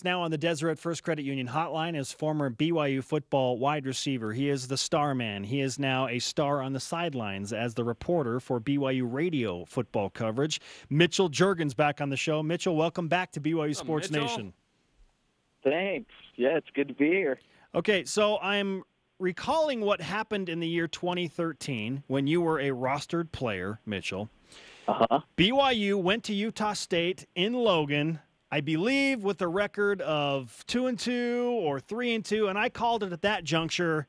Sports now on the Deseret First Credit Union hotline is former BYU football wide receiver. He is the star man. He is now a star on the sidelines as the reporter for BYU radio football coverage. Mitchell Juergens back on the show. Mitchell, welcome back to BYU Sports Nation. Thanks. Yeah, it's good to be here. Okay, so I'm recalling what happened in the year 2013 when you were a rostered player, Mitchell. BYU went to Utah State in Logan, I believe with a record of 2-2 or 3-2, and I called it at that juncture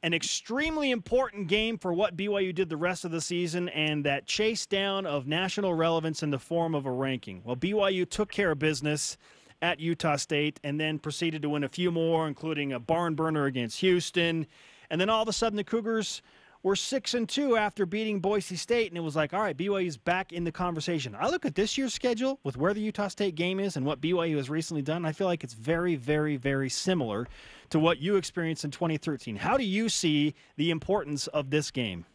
an extremely important game for what BYU did the rest of the season and that chase down of national relevance in the form of a ranking. Well, BYU took care of business at Utah State and then proceeded to win a few more, including a barn burner against Houston. And then all of a sudden the Cougars were 6-2 after beating Boise State, and it was like, all right, BYU's back in the conversation. I look at this year's schedule with where the Utah State game is and what BYU has recently done. I feel like it's very, very, very similar to what you experienced in 2013. How do you see the importance of this game?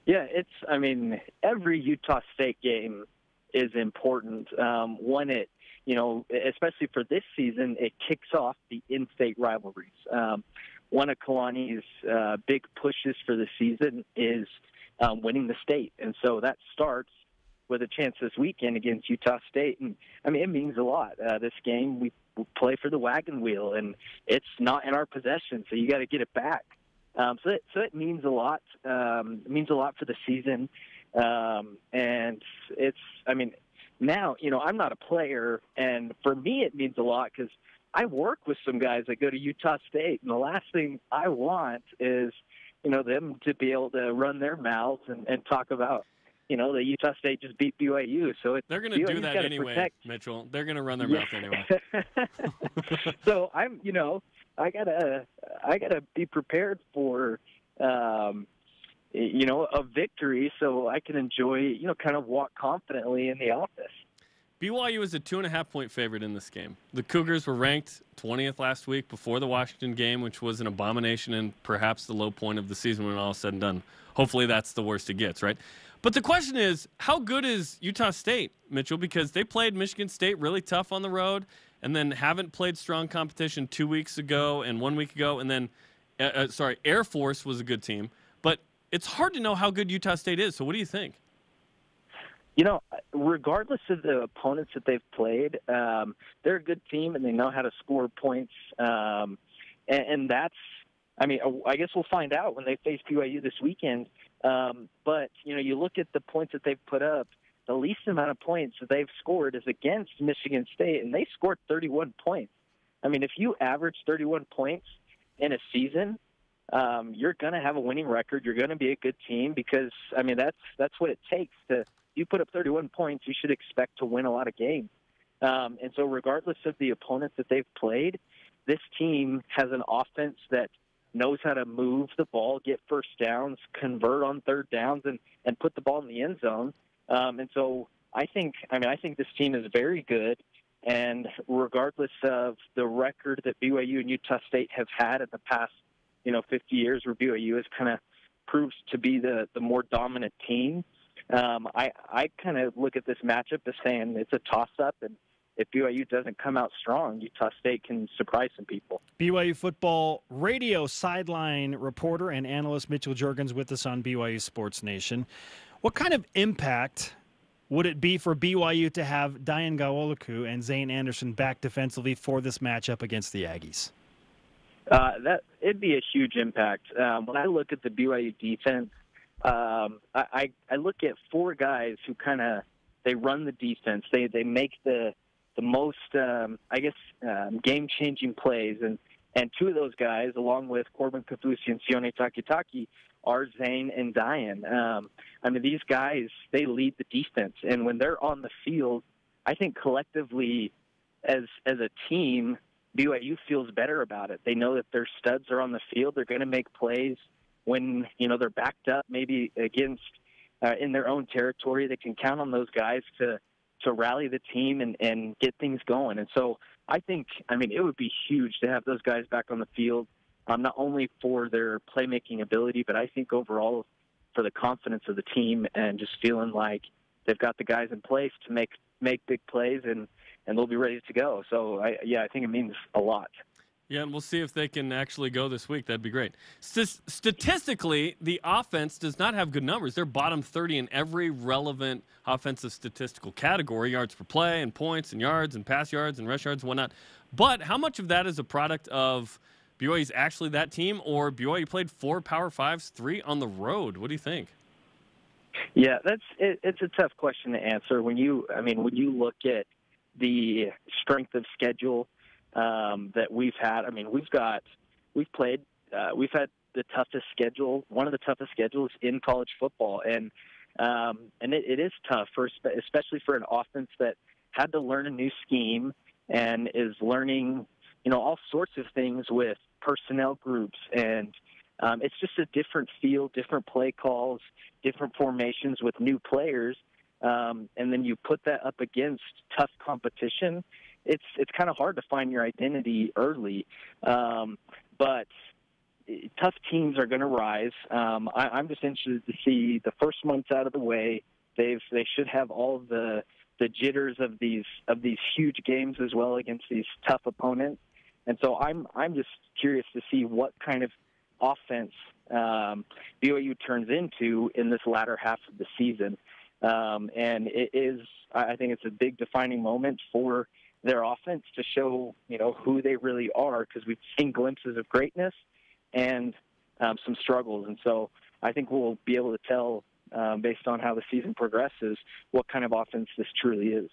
Yeah, every Utah State game is important. When it, especially for this season, it kicks off the in-state rivalries. One of Kalani's big pushes for the season is winning the state. And so that starts with a chance this weekend against Utah State. And, it means a lot. This game, we play for the wagon wheel, and it's not in our possession, so you got to get it back. So it means a lot. It means a lot for the season. And it's, now, I'm not a player, and for me it means a lot because I work with some guys that go to Utah State, and the last thing I want is, them to be able to run their mouths and talk about, the Utah State just beat BYU. So they're going to do that anyway, Mitchell. They're going to run their mouth anyway. So I gotta be prepared for, a victory so I can enjoy, kind of walk confidently in the office. BYU is a 2.5-point favorite in this game. The Cougars were ranked 20th last week before the Washington game, which was an abomination and perhaps the low point of the season when all is said and done. Hopefully that's the worst it gets, right? But the question is, how good is Utah State, Mitchell? Because they played Michigan State really tough on the road and then haven't played strong competition 2 weeks ago and 1 week ago. And then, Air Force was a good team. But it's hard to know how good Utah State is. So what do you think? Regardless of the opponents that they've played, they're a good team and they know how to score points. And that's, I guess we'll find out when they face BYU this weekend. But, you look at the points that they've put up, the least amount of points that they've scored is against Michigan State, and they scored 31 points. If you average 31 points in a season, you're going to have a winning record. You're going to be a good team because, that's what it takes to – you put up 31 points, you should expect to win a lot of games. And so regardless of the opponents that they've played, this team has an offense that knows how to move the ball, get first downs, convert on third downs, and put the ball in the end zone. And so I think this team is very good. And regardless of the record that BYU and Utah State have had in the past, 50 years where BYU has kind of proves to be the more dominant team, I kind of look at this matchup as saying it's a toss-up, and if BYU doesn't come out strong, Utah State can surprise some people. BYU football radio sideline reporter and analyst Mitchell Juergens with us on BYU Sports Nation. What kind of impact would it be for BYU to have Dayan Gawoliku and Zane Anderson back defensively for this matchup against the Aggies? It'd be a huge impact. When I look at the BYU defense, I look at four guys who they run the defense. They make the most game-changing plays, and two of those guys, along with Corbin Kafusi and Sione Takitaki, are Zane and Dayan. These guys, they lead the defense, and when they're on the field, I think collectively as a team, BYU feels better about it. They know that their studs are on the field. They're going to make plays when, they're backed up, maybe against in their own territory. They can count on those guys to rally the team and get things going. And so I think, it would be huge to have those guys back on the field, not only for their playmaking ability, but I think overall for the confidence of the team and just feeling like they've got the guys in place to make big plays and they'll be ready to go. So I think it means a lot. Yeah, and we'll see if they can actually go this week. That'd be great. Statistically, the offense does not have good numbers. They're bottom 30 in every relevant offensive statistical category, yards per play and points and yards and pass yards and rush yards and whatnot. But how much of that is a product of BYU's actually that team, or BYU played 4 Power 5s, 3 on the road? What do you think? Yeah, it's a tough question to answer. When you look at the strength of schedule that we've had, we've had the toughest schedule, one of the toughest schedules in college football, and it is tough especially for an offense that had to learn a new scheme and is learning, all sorts of things with personnel groups, and it's just a different feel, different play calls, different formations with new players, and then you put that up against tough competition. It's kind of hard to find your identity early, but tough teams are going to rise. I'm just interested to see the first months out of the way. They should have all of the jitters of these huge games as well against these tough opponents. And so I'm just curious to see what kind of offense BYU turns into in this latter half of the season. And I think it's a big defining moment for their offense to show, who they really are, because we've seen glimpses of greatness and some struggles. And so I think we'll be able to tell, based on how the season progresses, what kind of offense this truly is.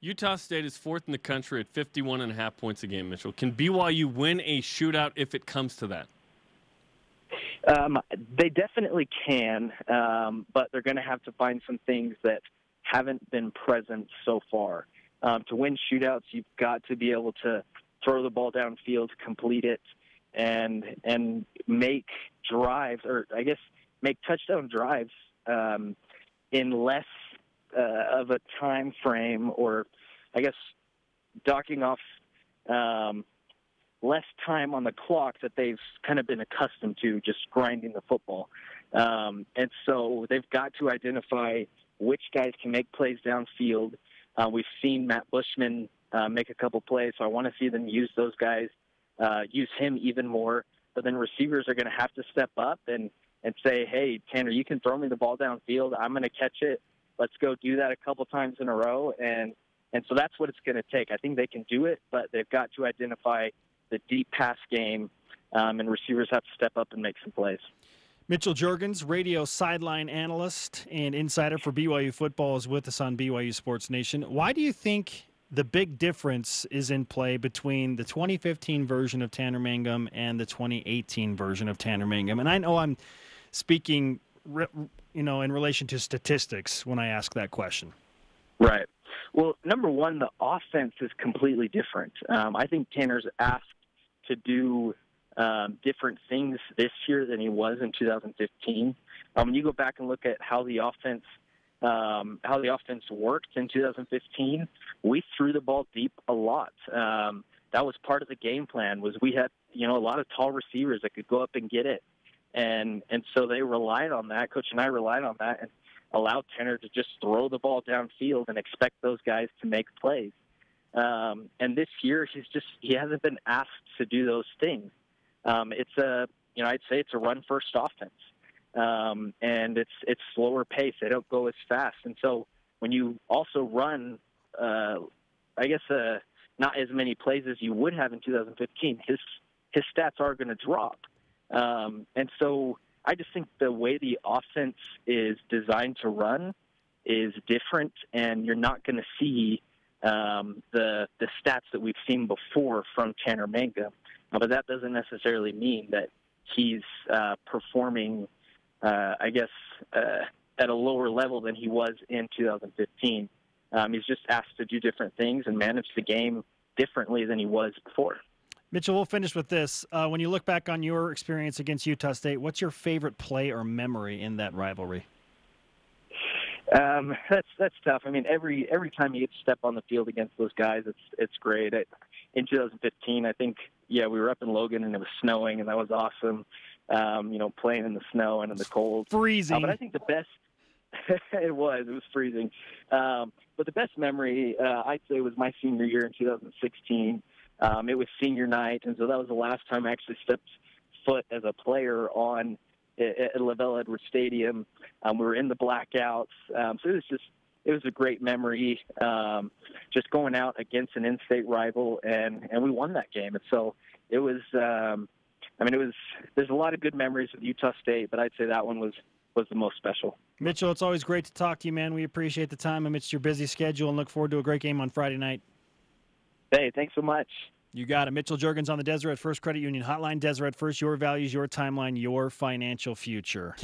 Utah State is 4th in the country at 51.5 points a game, Mitchell. Can BYU win a shootout if it comes to that? They definitely can, but they're going to have to find some things that haven't been present so far. To win shootouts, you've got to be able to throw the ball downfield, complete it, and make drives, or I guess make touchdown drives in less of a time frame, or I guess docking off less time on the clock that they've kind of been accustomed to, just grinding the football. And so they've got to identify which guys can make plays downfield. We've seen Matt Bushman make a couple plays, so I want to see them use those guys, use him even more. But then receivers are going to have to step up and say, hey, Tanner, you can throw me the ball downfield. I'm going to catch it. Let's go do that a couple times in a row. And so that's what it's going to take. I think they can do it, but they've got to identify the deep pass game, and receivers have to step up and make some plays. Mitchell Juergens, radio sideline analyst and insider for BYU Football, is with us on BYU Sports Nation. Why do you think the big difference is in play between the 2015 version of Tanner Mangum and the 2018 version of Tanner Mangum? And I know I'm speaking, in relation to statistics when I ask that question. Right. Well, number one, the offense is completely different. I think Tanner's asked to do different things this year than he was in 2015. When you go back and look at how the offense worked in 2015, we threw the ball deep a lot. That was part of the game plan. Was we had a lot of tall receivers that could go up and get it, and so they relied on that. Coach and I relied on that and allowed Tanner to just throw the ball downfield and expect those guys to make plays. And this year he hasn't been asked to do those things. I'd say it's a run first offense. And it's slower pace. They don't go as fast. And so when you also run, not as many plays as you would have in 2015, his stats are going to drop. And so I just think the way the offense is designed to run is different, and you're not going to see the stats that we've seen before from Tanner Mangum. But that doesn't necessarily mean that he's performing, at a lower level than he was in 2015. He's just asked to do different things and manage the game differently than he was before. Mitchell, we'll finish with this. When you look back on your experience against Utah State, what's your favorite play or memory in that rivalry? That's tough. I mean, every time you get to step on the field against those guys, it's great. In 2015, I think, we were up in Logan and it was snowing, and that was awesome. Playing in the snow and in the cold. Freezing. But I think the best, It was freezing. But the best memory, I'd say, was my senior year in 2016. It was senior night, and so that was the last time I actually stepped foot as a player at LaVell Edwards Stadium. We were in the blackouts. So it was a great memory, just going out against an in-state rival, and we won that game. And so it was, there's a lot of good memories with Utah State, but I'd say that one was the most special. Mitchell, it's always great to talk to you, man. We appreciate the time amidst your busy schedule and look forward to a great game on Friday night. Hey, thanks so much. You got it. Mitchell Juergens on the Deseret First Credit Union Hotline. Deseret First, your values, your timeline, your financial future.